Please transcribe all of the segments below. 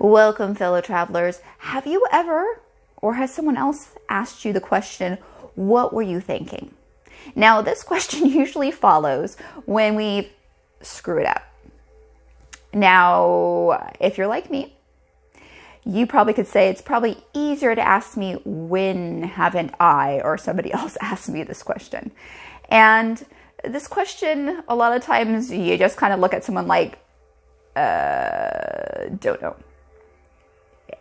Welcome, fellow travelers. Have you ever, or has someone else asked you the question, what were you thinking? Now, this question usually follows when we screw it up. Now, if you're like me, you probably could say it's probably easier to ask me when haven't I or somebody else asked me this question. And this question, a lot of times you just kind of look at someone like, don't know.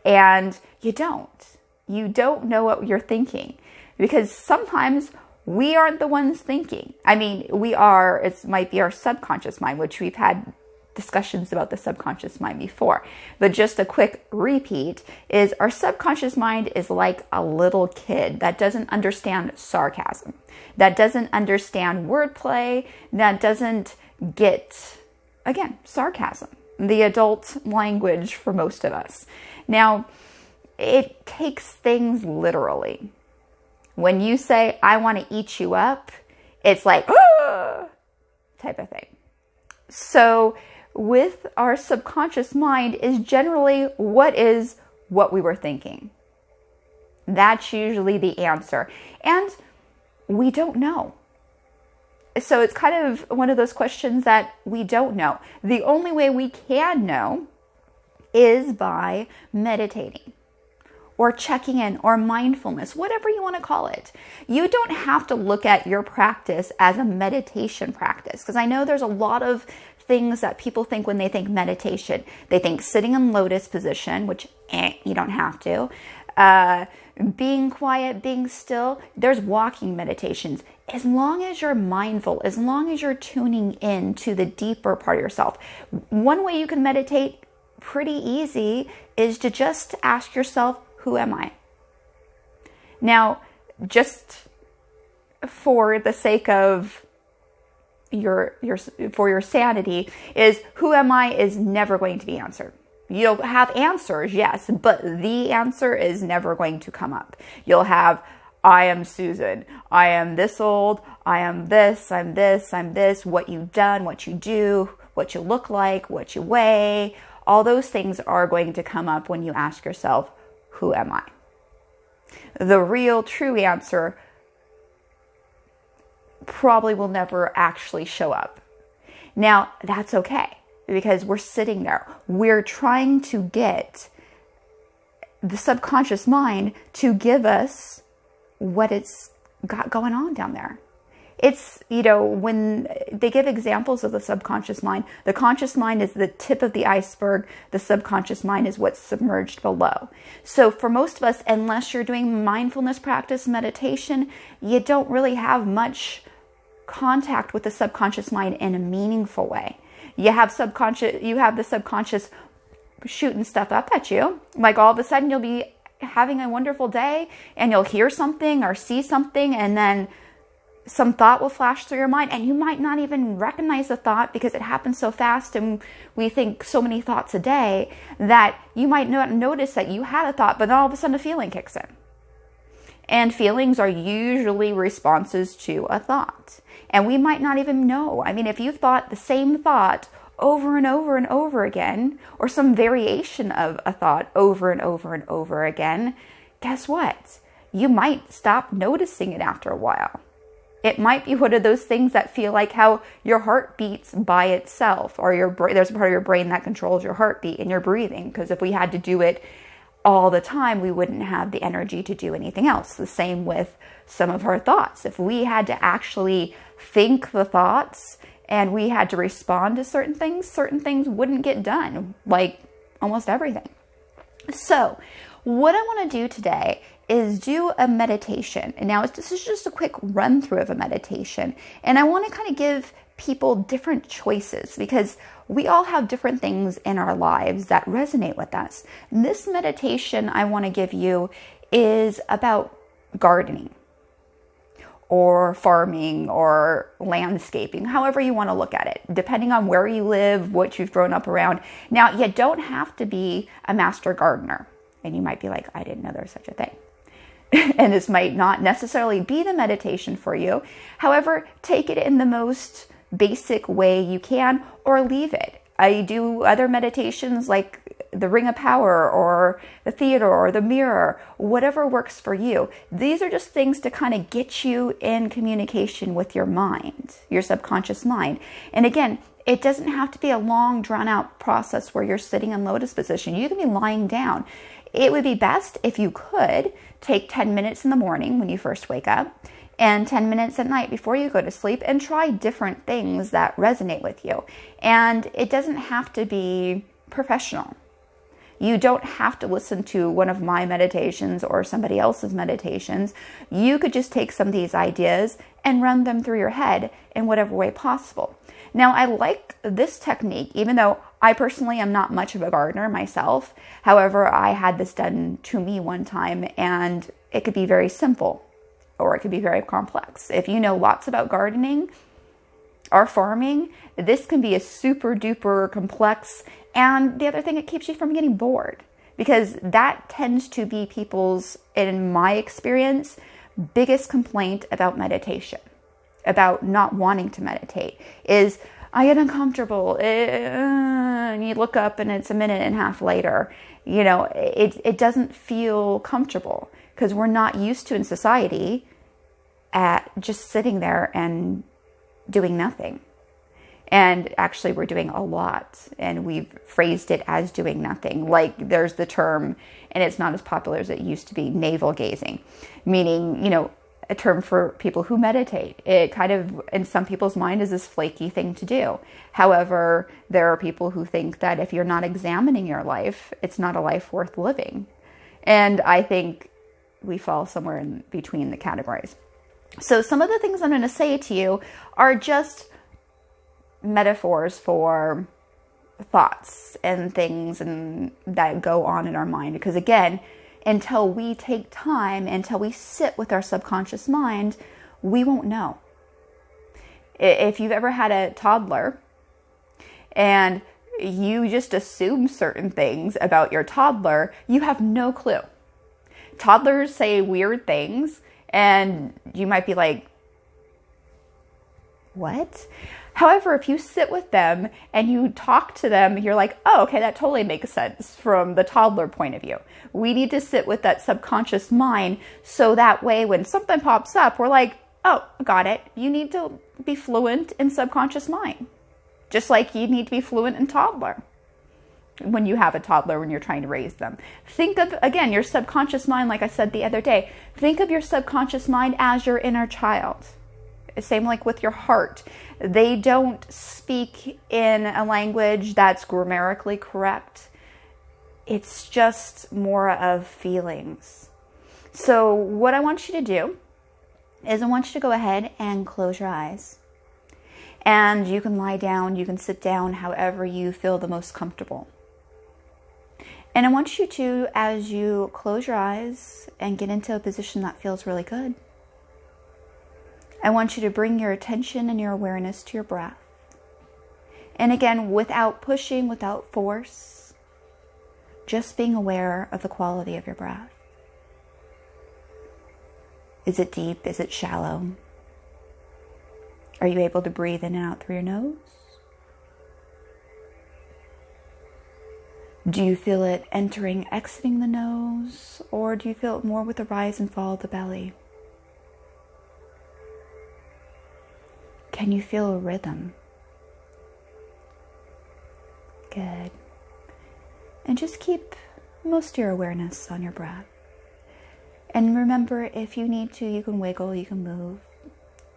And you don't know what you're thinking, because sometimes we aren't the ones thinking. I mean, it might be our subconscious mind, which we've had discussions about the subconscious mind before. But just a quick repeat is our subconscious mind is like a little kid that doesn't understand sarcasm, that doesn't understand wordplay, that doesn't get, again, sarcasm, the adult language for most of us. Now, it takes things literally. When you say, I want to eat you up, it's like, ah! Type of thing. So with our subconscious mind is generally what we were thinking. That's usually the answer. And we don't know. So it's kind of one of those questions that we don't know. The only way we can know is by meditating or checking in or mindfulness, whatever you want to call it. You don't have to look at your practice as a meditation practice, because I know there's a lot of things that people think when they think meditation. They think sitting in lotus position, which you don't have to. Being quiet, being still. There's walking meditations. As long as you're mindful, as long as you're tuning in to the deeper part of yourself. One way you can meditate pretty easy is to just ask yourself, who am I? Now, just for the sake of your sanity, is who am I is never going to be answered. You'll have answers, yes, but the answer is never going to come up. You'll have, I am Susan, I am this old, I am this, I'm this, I'm this, what you've done, what you do, what you look like, what you weigh. All those things are going to come up when you ask yourself, who am I? The real true answer probably will never actually show up. Now, that's okay, because we're sitting there. We're trying to get the subconscious mind to give us what it's got going on down there. It's, when they give examples of the subconscious mind, the conscious mind is the tip of the iceberg. The subconscious mind is what's submerged below. So for most of us, unless you're doing mindfulness practice, meditation, you don't really have much contact with the subconscious mind in a meaningful way. You have the subconscious shooting stuff up at you. Like all of a sudden you'll be having a wonderful day and you'll hear something or see something, and then some thought will flash through your mind, and you might not even recognize the thought because it happens so fast and we think so many thoughts a day that you might not notice that you had a thought, but then all of a sudden a feeling kicks in. And feelings are usually responses to a thought. And we might not even know. I mean, if you've thought the same thought over and over and over again, or some variation of a thought over and over and over again, guess what? You might stop noticing it after a while. It might be one of those things that feel like how your heart beats by itself, or there's a part of your brain that controls your heartbeat and your breathing. Because if we had to do it all the time, we wouldn't have the energy to do anything else. The same with some of our thoughts. If we had to actually think the thoughts and we had to respond to certain things wouldn't get done, like almost everything. So what I want to do today is do a meditation. And now this is just a quick run through of a meditation. And I want to kind of give people different choices, because we all have different things in our lives that resonate with us. And this meditation I want to give you is about gardening or farming or landscaping, however you want to look at it, depending on where you live, what you've grown up around. Now, you don't have to be a master gardener. And you might be like, I didn't know there was such a thing. And this might not necessarily be the meditation for you. However, take it in the most basic way you can, or leave it. I do other meditations like the Ring of Power or the theater or the mirror, whatever works for you. These are just things to kind of get you in communication with your mind, your subconscious mind. And again, it doesn't have to be a long, drawn out process where you're sitting in lotus position. You can be lying down. It would be best if you could take 10 minutes in the morning when you first wake up and 10 minutes at night before you go to sleep, and try different things that resonate with you. And it doesn't have to be professional. You don't have to listen to one of my meditations or somebody else's meditations. You could just take some of these ideas and run them through your head in whatever way possible. Now, I like this technique, even though I personally am not much of a gardener myself. However, I had this done to me one time, and it could be very simple or it could be very complex. If you know lots about gardening or farming, this can be a super duper complex. And the other thing, it keeps you from getting bored, because that tends to be people's, in my experience, biggest complaint about meditation, about not wanting to meditate, is I get uncomfortable, and you look up and it's a minute and a half later. You know, it doesn't feel comfortable because we're not used to in society at just sitting there and doing nothing. And actually we're doing a lot, and we've phrased it as doing nothing. Like there's the term, and it's not as popular as it used to be, navel gazing, meaning, you know, a term for people who meditate. It kind of, in some people's mind, is this flaky thing to do. However, there are people who think that if you're not examining your life, it's not a life worth living. And I think we fall somewhere in between the categories. So some of the things I'm going to say to you are just metaphors for thoughts and things and that go on in our mind. Because again, until we take time, until we sit with our subconscious mind, we won't know. If you've ever had a toddler and you just assume certain things about your toddler, you have no clue. Toddlers say weird things, and you might be like, what? However, if you sit with them and you talk to them, you're like, oh, okay, that totally makes sense from the toddler point of view. We need to sit with that subconscious mind so that way when something pops up, we're like, oh, got it. You need to be fluent in subconscious mind, just like you need to be fluent in toddler when you have a toddler, when you're trying to raise them. Think of, again, your subconscious mind, like I said the other day, think of your subconscious mind as your inner child. Same like with your heart. They don't speak in a language that's grammatically correct. It's just more of feelings. So what I want you to do is I want you to go ahead and close your eyes. And you can lie down, you can sit down, however you feel the most comfortable. And I want you to, as you close your eyes and get into a position that feels really good, I want you to bring your attention and your awareness to your breath. And again, without pushing, without force, just being aware of the quality of your breath. Is it deep? Is it shallow? Are you able to breathe in and out through your nose? Do you feel it entering, exiting the nose? Or do you feel it more with the rise and fall of the belly? Can you feel a rhythm? Good. And just keep most of your awareness on your breath. And remember, if you need to, you can wiggle, you can move.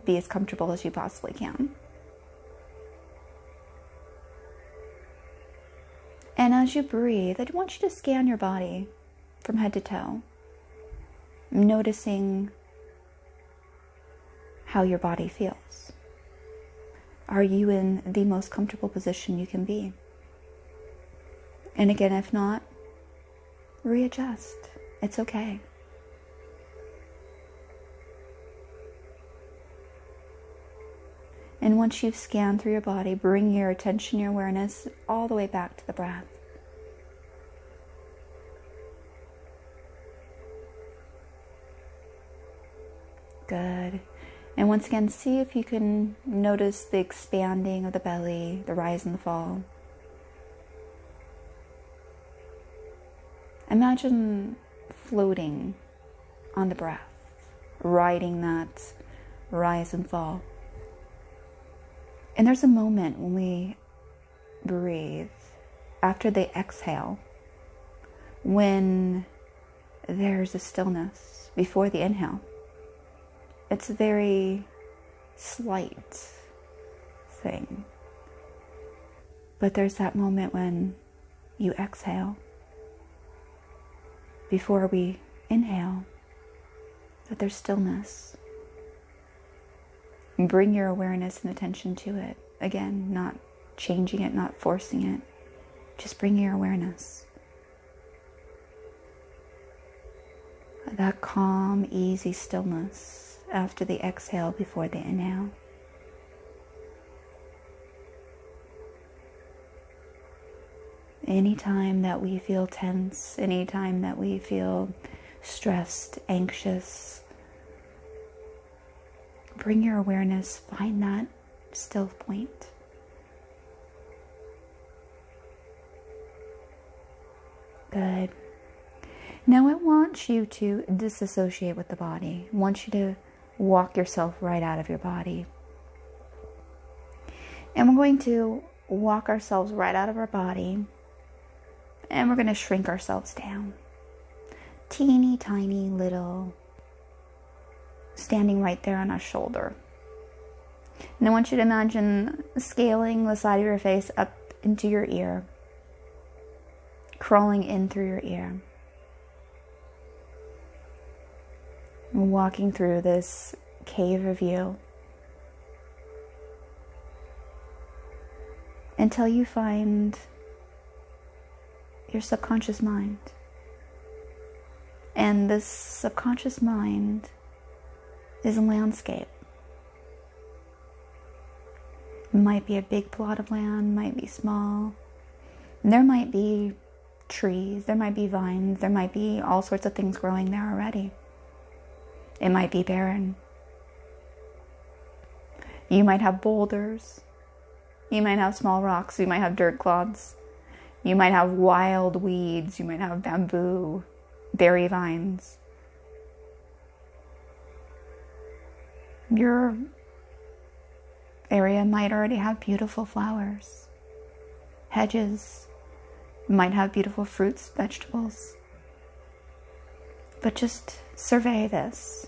Be as comfortable as you possibly can. And as you breathe, I want you to scan your body from head to toe, noticing how your body feels. Are you in the most comfortable position you can be? And again, if not, readjust. It's okay. And once you've scanned through your body, bring your attention, your awareness all the way back to the breath. Good. And once again, see if you can notice the expanding of the belly, the rise and the fall. Imagine floating on the breath, riding that rise and fall. And there's a moment when we breathe after the exhale, when there's a stillness before the inhale. It's a very slight thing. But there's that moment when you exhale before we inhale, that there's stillness. And bring your awareness and attention to it. Again, not changing it, not forcing it. Just bring your awareness. That calm, easy stillness after the exhale before the inhale. Anytime that we feel tense, anytime that we feel stressed, anxious, bring your awareness, find that still point. Good. Now I want you to disassociate with the body. I want you to walk yourself right out of your body. And we're going to walk ourselves right out of our body. And we're going to shrink ourselves down. Teeny tiny little, standing right there on our shoulder. And I want you to imagine scaling the side of your face up into your ear. Crawling in through your ear. And walking through this cave of you. Until you find your subconscious mind. And this subconscious mind is a landscape. It might be a big plot of land, might be small. And there might be trees, there might be vines, there might be all sorts of things growing there already. It might be barren. You might have boulders. You might have small rocks. You might have dirt clods. You might have wild weeds. You might have bamboo, berry vines. Your area might already have beautiful flowers. Hedges might have beautiful fruits, vegetables. But just survey this.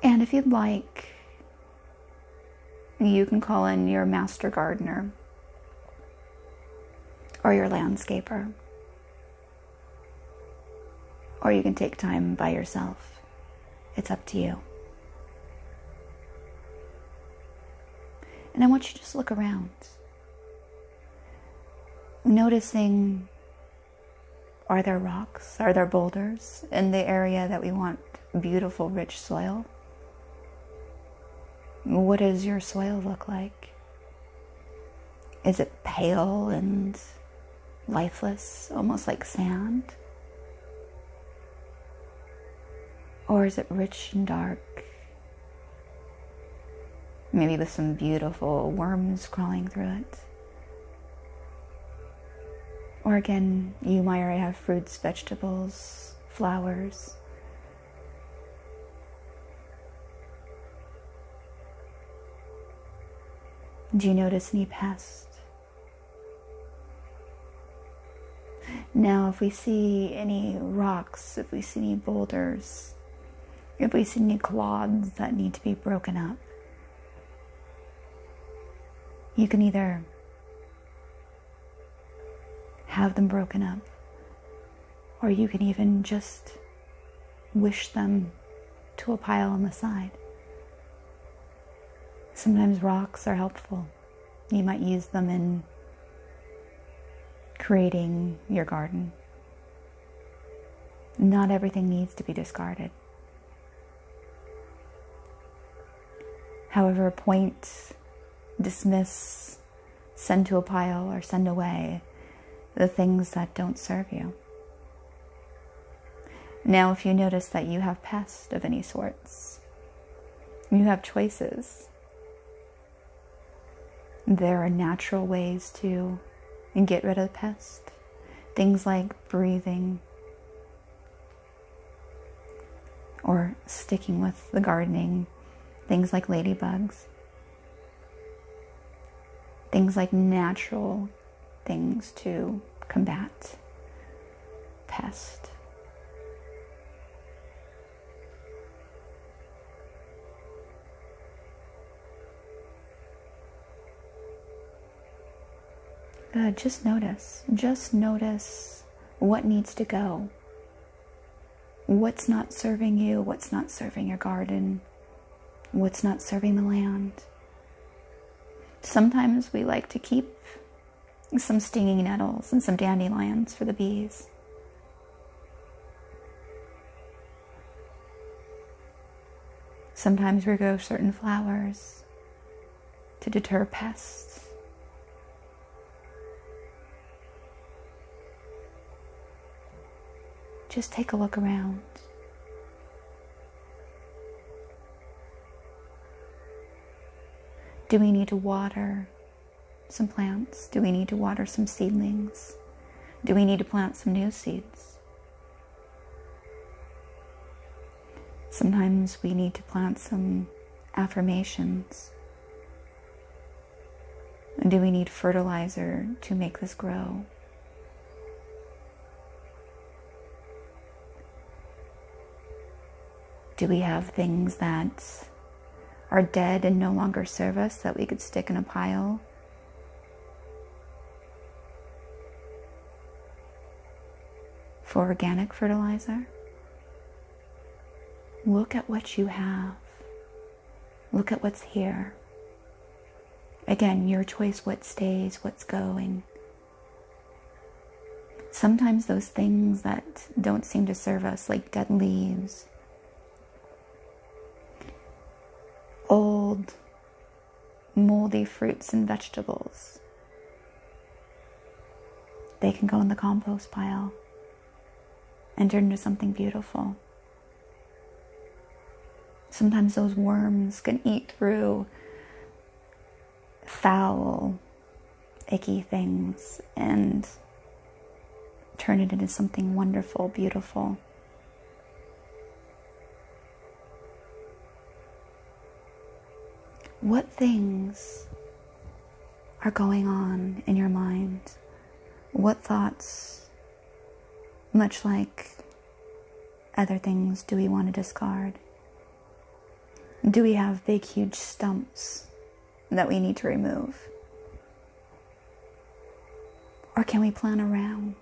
And if you'd like, you can call in your master gardener or your landscaper. Or you can take time by yourself. It's up to you. And I want you to just look around. Noticing, are there rocks? Are there boulders in the area that we want beautiful, rich soil? What does your soil look like? Is it pale and lifeless, almost like sand? Or is it rich and dark? Maybe with some beautiful worms crawling through it. Or again, you might already have fruits, vegetables, flowers. Do you notice any pests? Now, if we see any rocks, if we see any boulders, if we see any clods that need to be broken up, you can either have them broken up, or you can even just wish them to a pile on the side. Sometimes rocks are helpful. You might use them in creating your garden. Not everything needs to be discarded. However, point, dismiss, send to a pile, or send away the things that don't serve you. Now, if you notice that you have pests of any sorts, you have choices. There are natural ways to get rid of the pest. Things like breathing, or sticking with the gardening, things like ladybugs, things like natural things to combat pest. Good, just notice what needs to go. What's not serving you, what's not serving your garden, what's not serving the land. Sometimes we like to keep some stinging nettles and some dandelions for the bees. Sometimes we grow certain flowers to deter pests. Just take a look around. Do we need to water some plants? Do we need to water some seedlings? Do we need to plant some new seeds? Sometimes we need to plant some affirmations. Do we need fertilizer to make this grow? Do we have things that are dead and no longer serve us that we could stick in a pile? For organic fertilizer? Look at what you have. Look at what's here. Again, your choice, what stays, what's going. Sometimes those things that don't seem to serve us, like dead leaves, old, moldy fruits and vegetables, they can go in the compost pile and turn into something beautiful. Sometimes those worms can eat through foul, icky things and turn it into something wonderful, beautiful. What things are going on in your mind? What thoughts, much like other things, do we want to discard? Do we have big, huge stumps that we need to remove? Or can we plan around?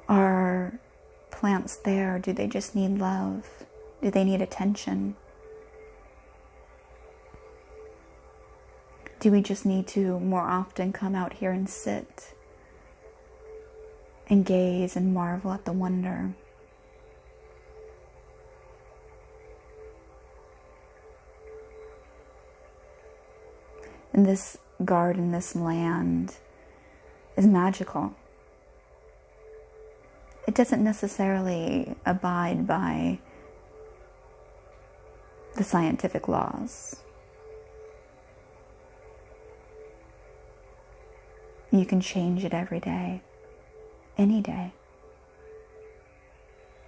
Are plants there? Do they just need love? Do they need attention? Do we just need to more often come out here and sit and gaze and marvel at the wonder? And this garden, this land is magical. It doesn't necessarily abide by the scientific laws. You can change it every day, any day.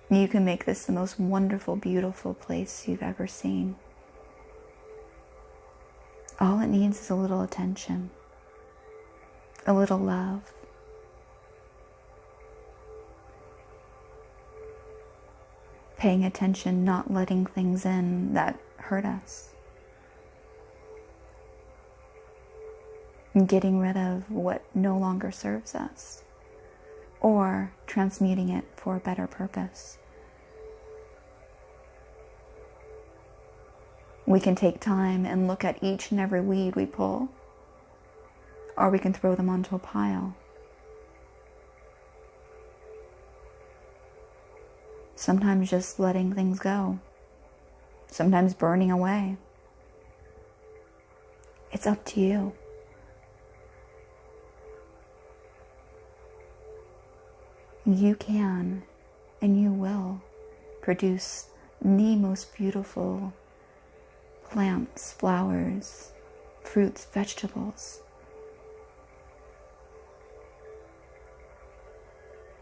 You can make this the most wonderful, beautiful place you've ever seen. All it needs is a little attention, a little love. Paying attention, not letting things in that hurt us. And getting rid of what no longer serves us, or transmuting it for a better purpose. We can take time and look at each and every weed we pull, or we can throw them onto a pile. Sometimes just letting things go, sometimes burning away. It's up to you. You can and you will produce the most beautiful plants, flowers, fruits, vegetables.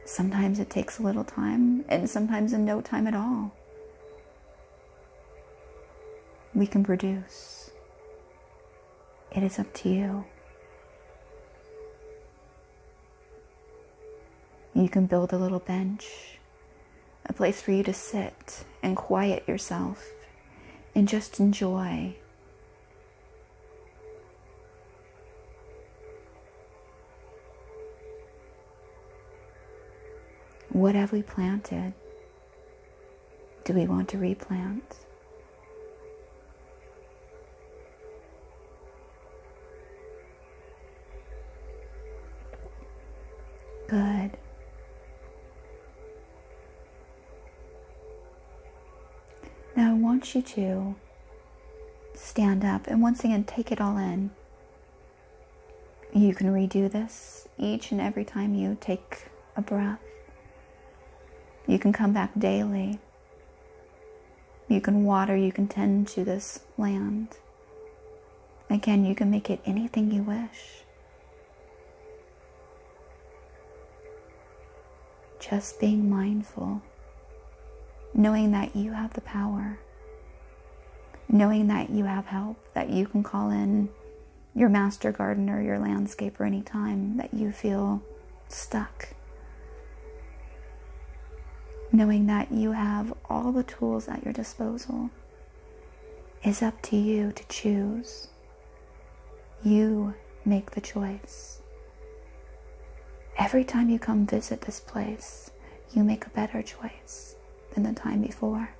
Sometimes it takes a little time, and sometimes in no time at all. We can produce. It is up to you. You can build a little bench, a place for you to sit and quiet yourself and just enjoy. What have we planted? Do we want to replant? Good. Now I want you to stand up and once again take it all in. You can redo this each and every time you take a breath. You can come back daily. You can water, you can tend to this land. Again, you can make it anything you wish. Just being mindful, knowing that you have the power, knowing that you have help, that you can call in your master gardener, your landscaper anytime that you feel stuck. Knowing that you have all the tools at your disposal. It's up to you to choose. You make the choice. Every time you come visit this place, you make a better choice than the time before.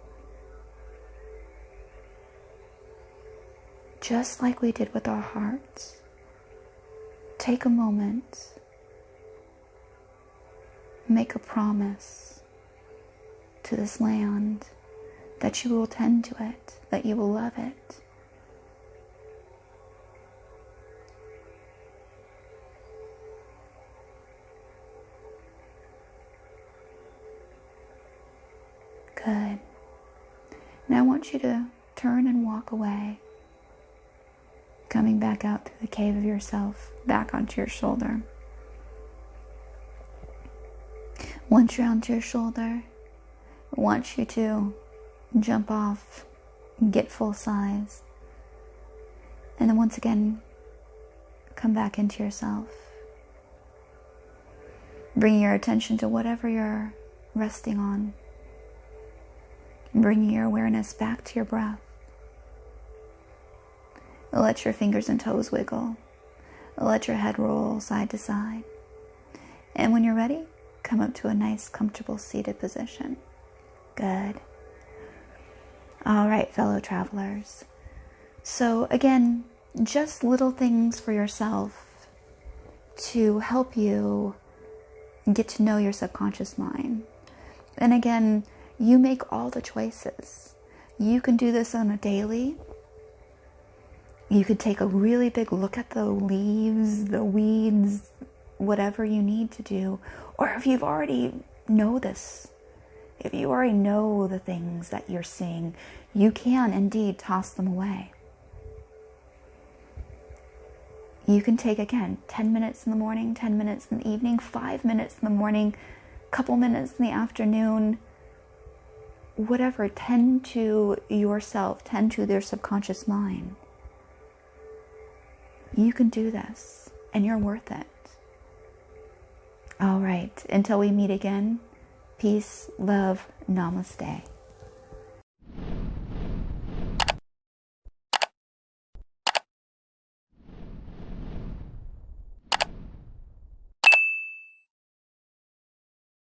Just like we did with our hearts, take a moment, make a promise to this land that you will tend to it, that you will love it. Good. Now I want you to turn and walk away, coming back out through the cave of yourself, back onto your shoulder. Once you're onto your shoulder, I want you to jump off and get full size. And then once again, come back into yourself. Bringing your attention to whatever you're resting on. Bringing your awareness back to your breath. Let your fingers and toes wiggle. Let your head roll side to side. And when you're ready, come up to a nice, comfortable seated position. Good. All right, fellow travelers. So again, just little things for yourself to help you get to know your subconscious mind. And again, you make all the choices. You can do this on a daily. You could take a really big look at the leaves, the weeds, whatever you need to do. Or if you've already know this, if you already know the things that you're seeing, you can indeed toss them away. You can take, again, 10 minutes in the morning, 10 minutes in the evening, 5 minutes in the morning, couple minutes in the afternoon, whatever. Tend to yourself, tend to their subconscious mind. You can do this, and you're worth it. All right, until we meet again, peace, love, namaste.